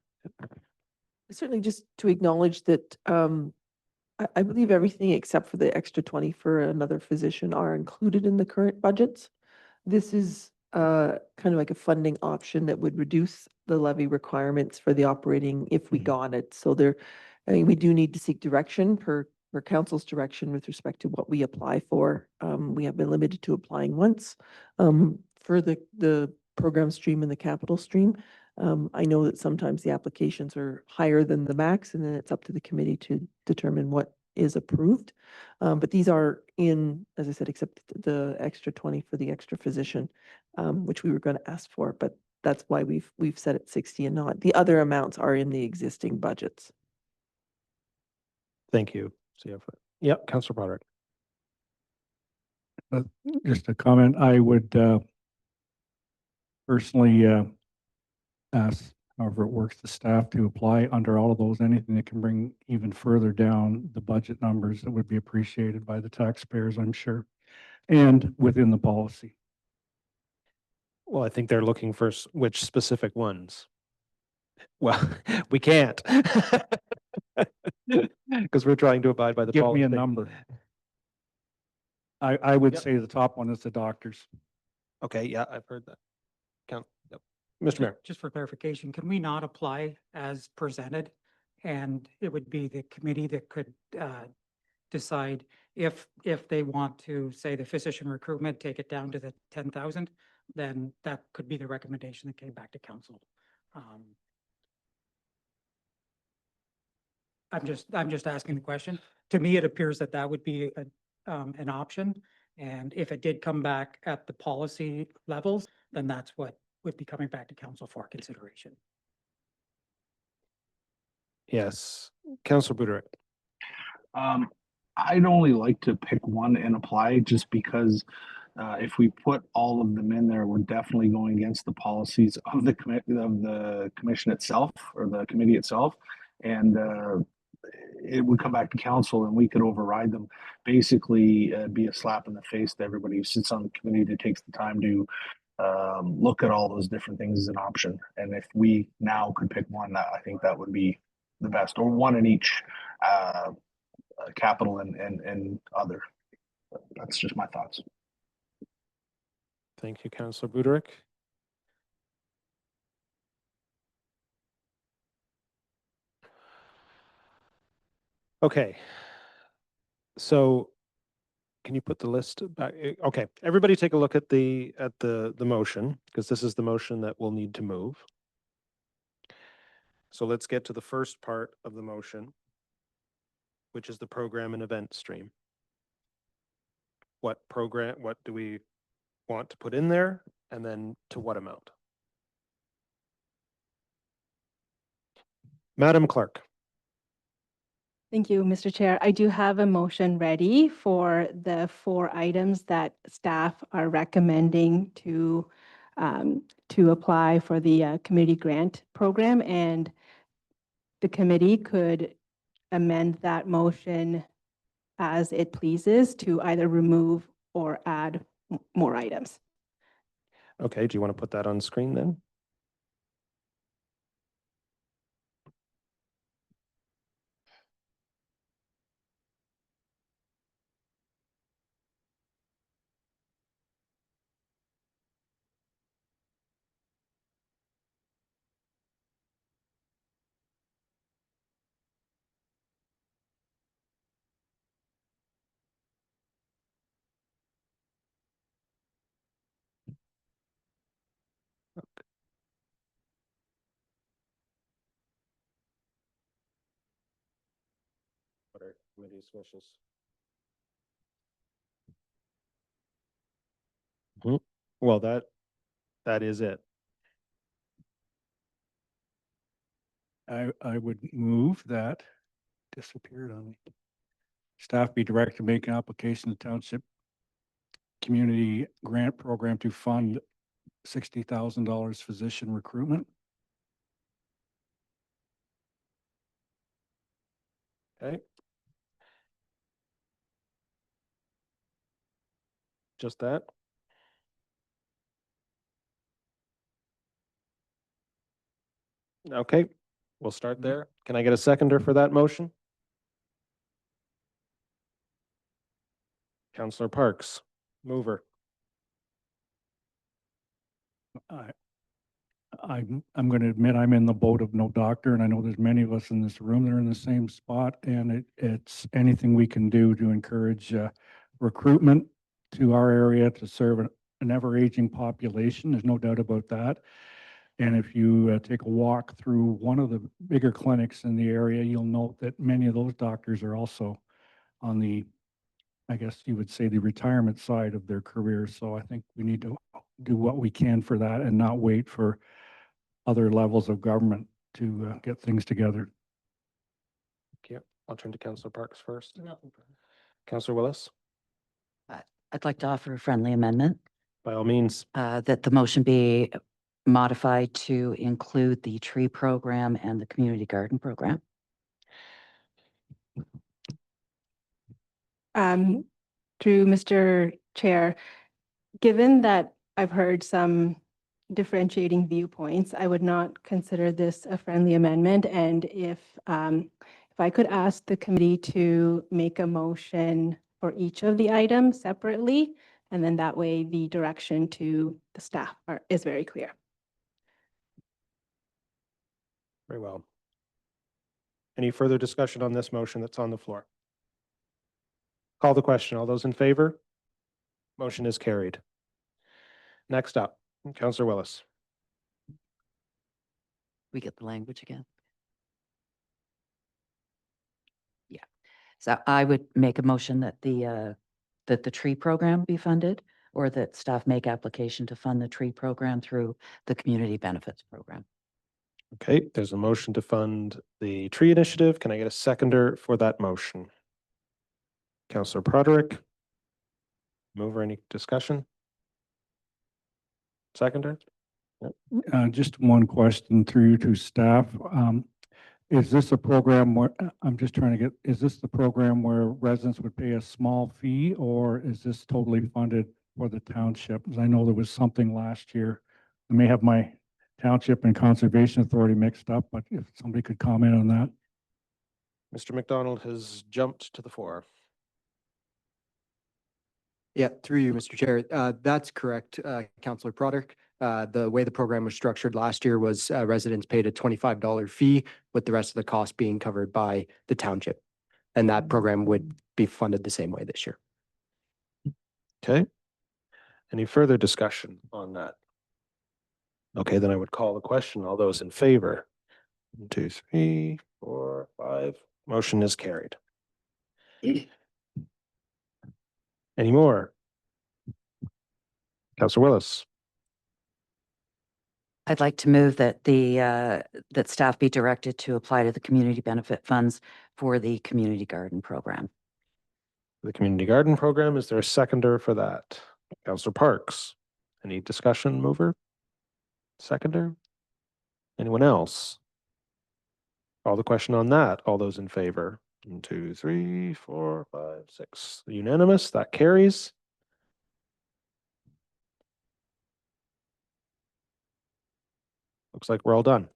Certainly just to acknowledge that I believe everything except for the extra 20 for another physician are included in the current budgets. This is kind of like a funding option that would reduce the levy requirements for the operating if we got it. So I mean, we do need to seek direction per council's direction with respect to what we apply for. We have been limited to applying once for the program stream and the capital stream. I know that sometimes the applications are higher than the max, and then it's up to the committee to determine what is approved. But these are in, as I said, except the extra 20 for the extra physician, which we were going to ask for, but that's why we've set it 60 and not. The other amounts are in the existing budgets. Thank you, CFO. Yep, Councilor Broderick. Just a comment, I would personally ask, however it works, the staff to apply under all of those, anything that can bring even further down the budget numbers that would be appreciated by the taxpayers, I'm sure, and within the policy. Well, I think they're looking for which specific ones. Well, we can't. Because we're trying to abide by the Give policy. me a number. I would Yep. say the top one is the doctors. Okay, yeah, I've heard that. Yep. Mr. Mayor. Just for clarification, can we not apply as presented? And it would be the committee that could decide if they want to say the physician recruitment, take it down to the 10,000, then that could be the recommendation that came back to council. I'm just asking the question. To me, it appears that that would be an option. And if it did come back at the policy levels, then that's what would be coming back to council for consideration. Yes, Councilor Buderick. I'd only like to pick one and apply just because if we put all of them in there, we're definitely going against the policies of the commission itself or the committee itself. And it would come back to council and we could override them. Basically be a slap in the face to everybody who sits on the committee that takes the time to look at all those different things as an option. And if we now could pick one, I think that would be the best, or one in each capital and other. That's just my thoughts. Thank you, Councilor Buderick. Okay. So can you put the list back? Okay, everybody take a look at the motion, because this is the motion that we'll need to move. So let's get to the first part of the motion, which is the program and event stream. what program, what do we want to put in there, and then to what amount? Madam Clerk. Thank you, Mr. Chair. I do have a motion ready for the 4 items that staff are recommending to apply for the community grant program, and the committee could amend that motion as it pleases to either remove or add more items. Okay, do you want to put that on screen then? What are committee's wishes? Well, that is it. I would move that, disappeared on me. Staff be directed to make an application to Township Community Grant Program to fund $60,000 physician recruitment. Okay. Just that? Okay, we'll start there. Can I get a seconder for that motion? Counselor Parks, mover. I'm going to admit I'm in the boat of no doctor, and I know there's many of us in this room that are in the same spot, and it's anything we can do to encourage recruitment to our area to serve an ever-aging population. There's no doubt about that. And if you take a walk through one of the bigger clinics in the area, you'll note that many of those doctors are also on the, I guess you would say, the retirement side of their career. So I think we need to do what we can for that and not wait for other levels of government to get things together. Okay, I'll turn to Counselor Parks first. Counselor Willis, I'd like to offer a friendly amendment, by all means. that the motion be modified to include the tree program and the community garden program. Through Mr. Chair, given that I've heard some differentiating viewpoints, I would not consider this a friendly amendment. And if I could ask the committee to make a motion for each of the items separately, and then that way the direction to the staff is very clear. Very well. Any further discussion on this motion that's on the floor? Call the question. All those in favor? Motion is carried. Next up, Counselor Willis. We get the language again. Yeah. So I would make a motion that the tree program be funded, or that staff make application to fund the tree program through the community benefits program. Okay, there's a motion to fund the tree initiative. Can I get a seconder for that motion? Counselor Broderick. Mover, any discussion? Seconder? Just one question through you to staff. Is this a program where, I'm just trying to get, is this the program where residents would pay a small fee, or is this totally funded for the township? Because I know there was something last year. I may have my township and conservation authority mixed up, but if somebody could comment on that. Mr. McDonald has jumped to the fore. Yeah, through you, Mr. Chair. That's correct, Councillor Broderick. The way the program was structured last year was residents paid a $25 fee, with the rest of the cost being covered by the township. And that program would be funded the same way this year. Okay. Any further discussion on that? Okay, then I would call the question. All those in favor? 1, 2, 3, 4, 5. Motion is carried. Any more? Counselor Willis. I'd like to move that that staff be directed to apply to the community benefit funds for the community garden program. The community garden program, is there a seconder for that? Counselor Parks. Any discussion, mover? Seconder? Anyone else? Call the question on that. All those in favor? 1, 2, 3, 4, 5, 6. Unanimous, that carries. Looks like we're all done.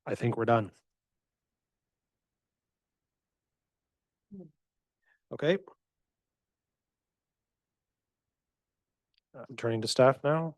I think we're done. Okay. I'm turning to staff now.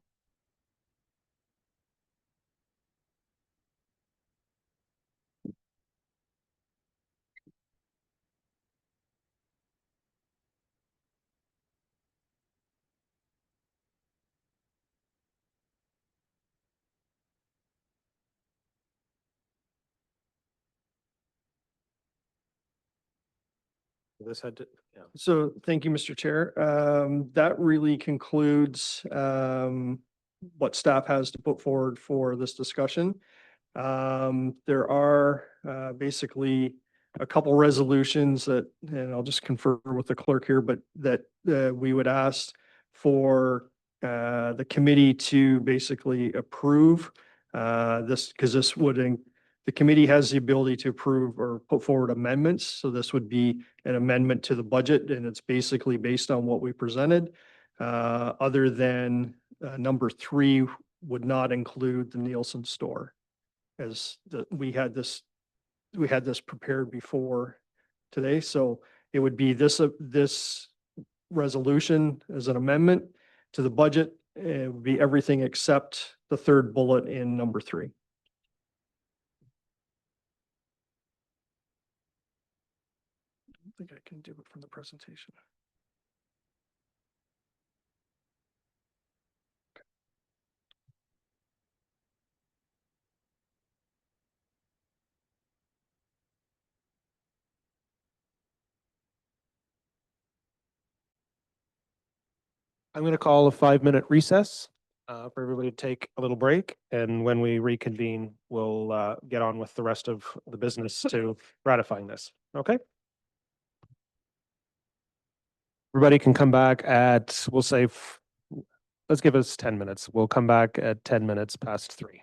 This had to, yeah. So thank you, Mr. Chair. That really concludes what staff has to put forward for this discussion. There are basically a couple resolutions that, and I'll just confer with the clerk here, but that we would ask for the committee to basically approve this, because this would, the committee has the ability to approve or put forward amendments. So this would be an amendment to the budget, and it's basically based on what we presented. Other than number 3 would not include the Nielsen store, as we had this prepared before today. So it would be this resolution as an amendment to the budget. It would be everything except the 3rd bullet in number 3. I think I can do it from the presentation. I'm going to call a 5-minute recess for everybody to take a little break. And when we reconvene, we'll get on with the rest of the business to ratifying this. Okay? Everybody can come back at, we'll say, let's give us 10 minutes. We'll come back at 10 minutes past 3.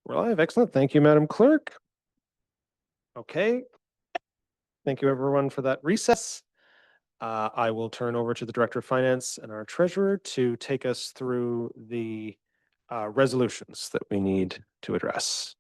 We're live. Excellent. Thank you, Madam Clerk. Okay. Thank you, everyone, for that recess. I will turn over to the Director of Finance and our Treasurer to take us through the resolutions that we need to address.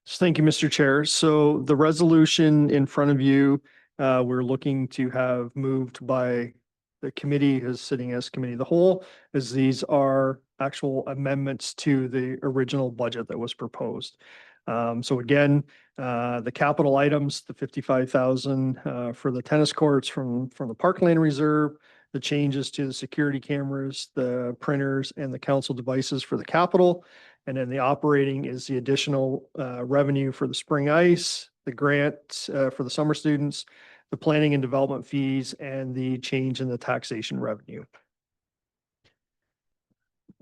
Thank you, Mr. Chair. So the resolution in front of you, we're looking to have moved by the committee is sitting as committee of the whole, as these are actual amendments to the original budget that was proposed. So again, the capital items, the 55,000 for the tennis courts from the Parkland Reserve, the changes to the security cameras, the printers, and the council devices for the capital. And then the operating is the additional revenue for the spring ice, the grant for the summer students, the planning and development fees, and the change in the taxation revenue.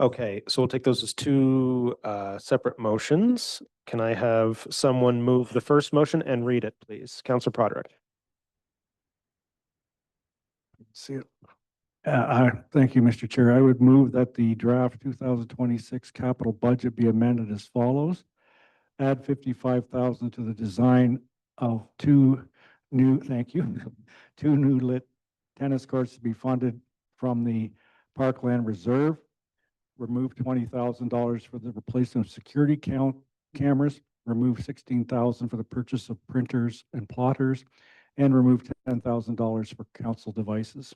Okay, so we'll take those as two separate motions. Can I have someone move the first motion and read it, please? Councillor Broderick. See it. Thank you, Mr. Chair. I would move that the draft 2026 capital budget be amended as follows. Add 55,000 to the design of two new lit tennis courts to be funded from the Parkland Reserve. Remove $20,000 for the replacement of security cameras. Remove $16,000 for the purchase of printers and plotters, and remove $10,000 for council devices.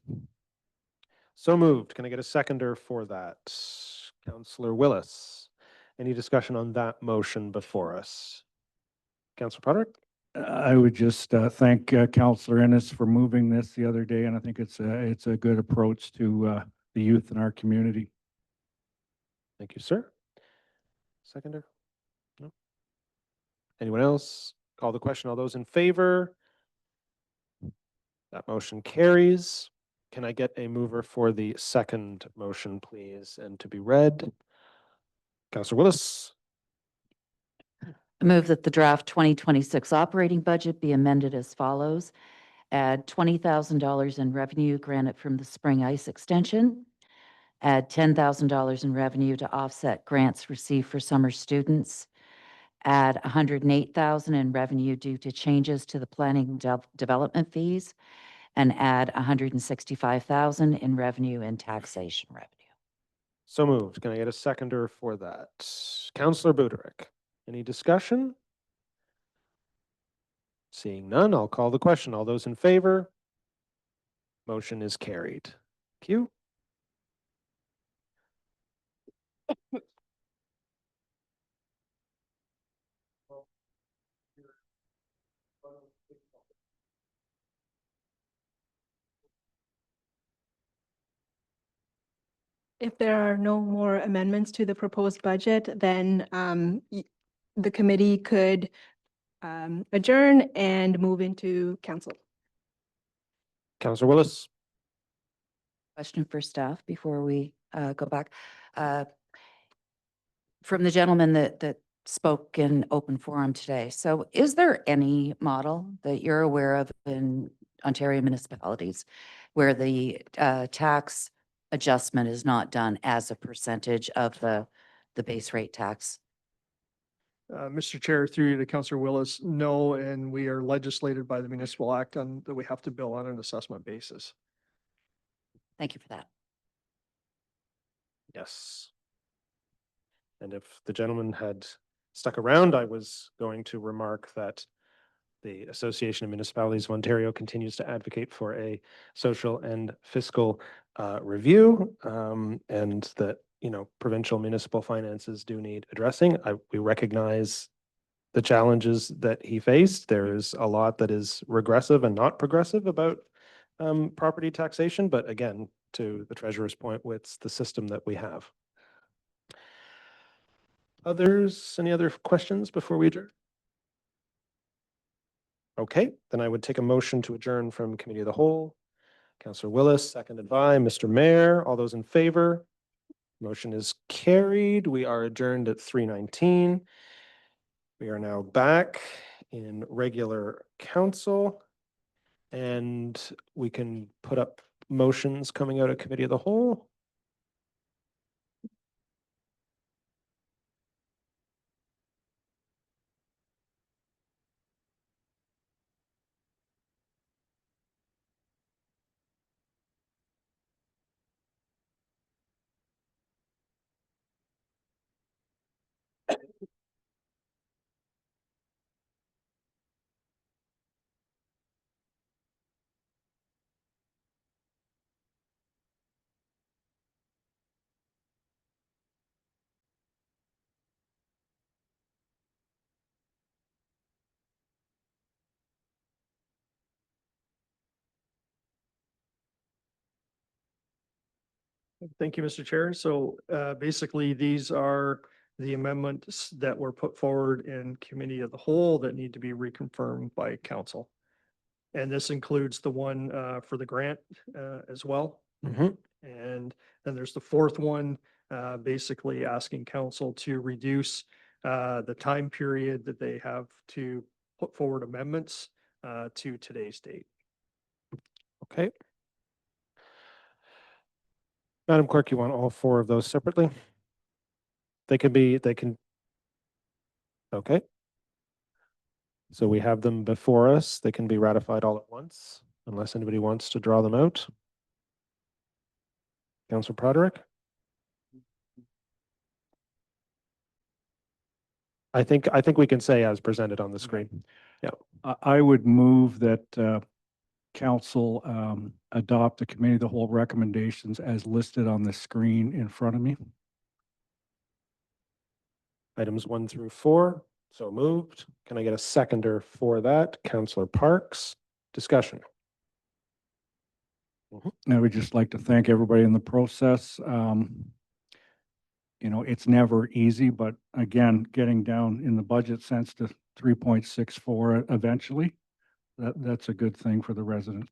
So moved. Can I get a seconder for that? Councillor Willis. Any discussion on that motion before us? Councillor Broderick? I would just thank Councillor Ennis for moving this the other day, and I think it's a good approach to the youth in our community. Thank you, sir. Seconder? No. Anyone else? Call the question. All those in favor? That motion carries. Can I get a mover for the second motion, please, and to be read? Councillor Willis. I move that the draft 2026 operating budget be amended as follows. Add $20,000 in revenue granted from the spring ice extension. Add $10,000 in revenue to offset grants received for summer students. Add $108,000 in revenue due to changes to the planning development fees. And add $165,000 in revenue and taxation revenue. So moved. Can I get a seconder for that? Councillor Buderick. Any discussion? Seeing none, I'll call the question. All those in favor? Motion is carried. Thank you. If there are no more amendments to the proposed budget, then the committee could adjourn and move into council. Councillor Willis. Question for staff before we go back. From the gentleman that spoke in open forum today. So is there any model that you're aware of in Ontario municipalities where the tax adjustment is not done as a percentage of the base rate tax? Mr. Chair, through you to Councillor Willis, no, and we are legislated by the Municipal Act on that we have to bill on an assessment basis. Thank you for that. Yes. And if the gentleman had stuck around, I was going to remark that the Association of Municipalities of Ontario continues to advocate for a social and fiscal review, and that, you know, provincial municipal finances do need addressing. We recognize the challenges that he faced. There is a lot that is regressive and not progressive about property taxation, but again, to the treasurer's point, it's the system that we have. Any other questions before we adjourn? Okay, then I would take a motion to adjourn from Committee of the Whole. Councillor Willis, seconded by Mr. Mayor. All those in favor? Motion is carried. We are adjourned at 3:19. We are now back in regular council, and we can put up motions coming out of Committee of the Whole. Thank you, Mr. Chair. So basically, these are the amendments that were put forward in committee of the whole that need to be reconfirmed by council. And this includes the one for the grant as well. Mhm. And then there's the fourth one, basically asking council to reduce the time period that they have to put forward amendments to today's date. Okay. Madam Clerk, you want all four of those separately? They can. Okay. So we have them before us. They can be ratified all at once, unless anybody wants to draw them out. Councillor Broderick? I think we can say as presented on the screen. I would move that council adopt the committee of the whole recommendations as listed on the screen in front of me. Items 1 through 4, so moved. Can I get a seconder for that? Councillor Parks, discussion. I would just like to thank everybody in the process. You know, it's never easy, but again, getting down in the budget sense to 3.64 eventually, that's a good thing for the resident.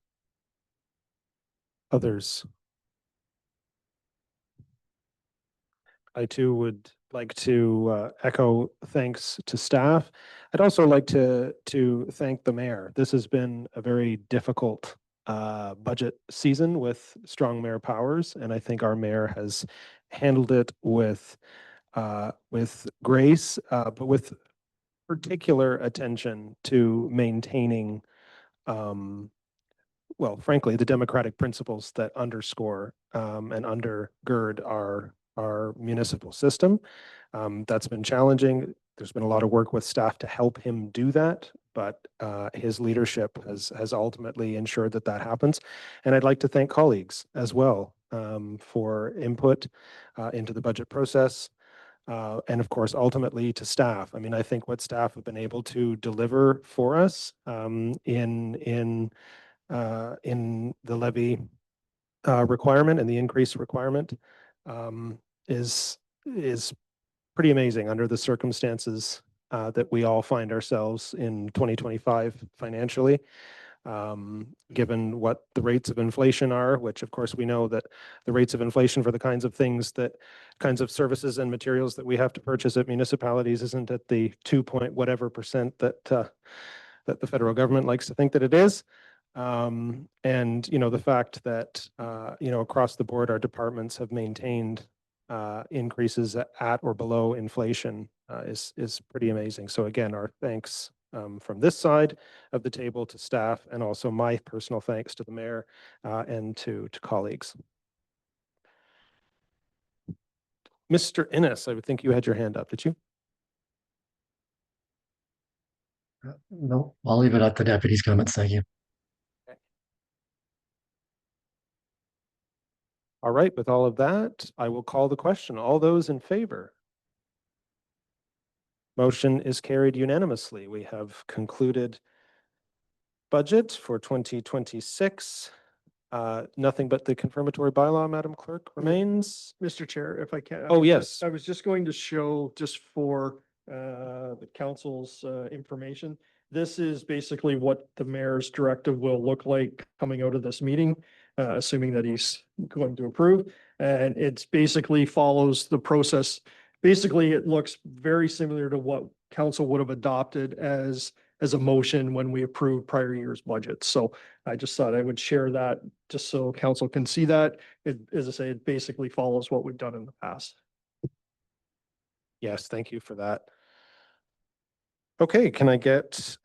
Others? I too would like to echo thanks to staff. I'd also like to thank the mayor. This has been a very difficult budget season with strong mayor powers, and I think our mayor has handled it with grace, but with particular attention to maintaining, well, frankly, the democratic principles that underscore and undergird our municipal system. That's been challenging. There's been a lot of work with staff to help him do that, but his leadership has ultimately ensured that that happens. And I'd like to thank colleagues as well for input into the budget process. And of course, ultimately to staff. I mean, I think what staff have been able to deliver for us in the levy requirement and the increased requirement is pretty amazing under the circumstances that we all find ourselves in 2025 financially. Given what the rates of inflation are, which of course we know that the rates of inflation for the kinds of kinds of services and materials that we have to purchase at municipalities isn't at the 2 point whatever percent that the federal government likes to think that it is. And you know, the fact that you know, across the board our departments have maintained increases at or below inflation is pretty amazing. So again, our thanks from this side of the table to staff, and also my personal thanks to the mayor and to colleagues. Mr. Innes, I would think you had your hand up, did you? No, I'll leave it at the deputy's comments. Thank you. All right, with all of that, I will call the question. All those in favor? Motion is carried unanimously. We have concluded budget for 2026. Nothing but the confirmatory bylaw, Madam Clerk, remains. Mr. Chair, if I can. Oh, yes. I was just going to show, just for the council's information, this is basically what the mayor's directive will look like coming out of this meeting, assuming that he's going to approve. And it's basically follows the process. Basically, it looks very similar to what council would have adopted as a motion when we approved prior year's budget. So I just thought I would share that just so council can see that. It, as I say, it basically follows what we've done in the past. Yes, thank you for that. Okay, can I get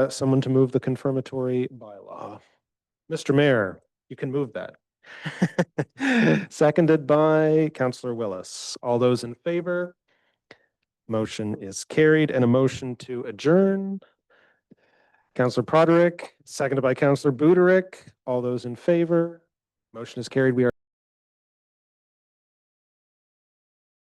someone to move the confirmatory bylaw? Mr. Mayor, you can move that. Seconded by Councillor Willis. All those in favor? Motion is carried, and a motion to adjourn. Councillor Broderick, seconded by Councillor Buderick. All those in favor? Motion is carried. We are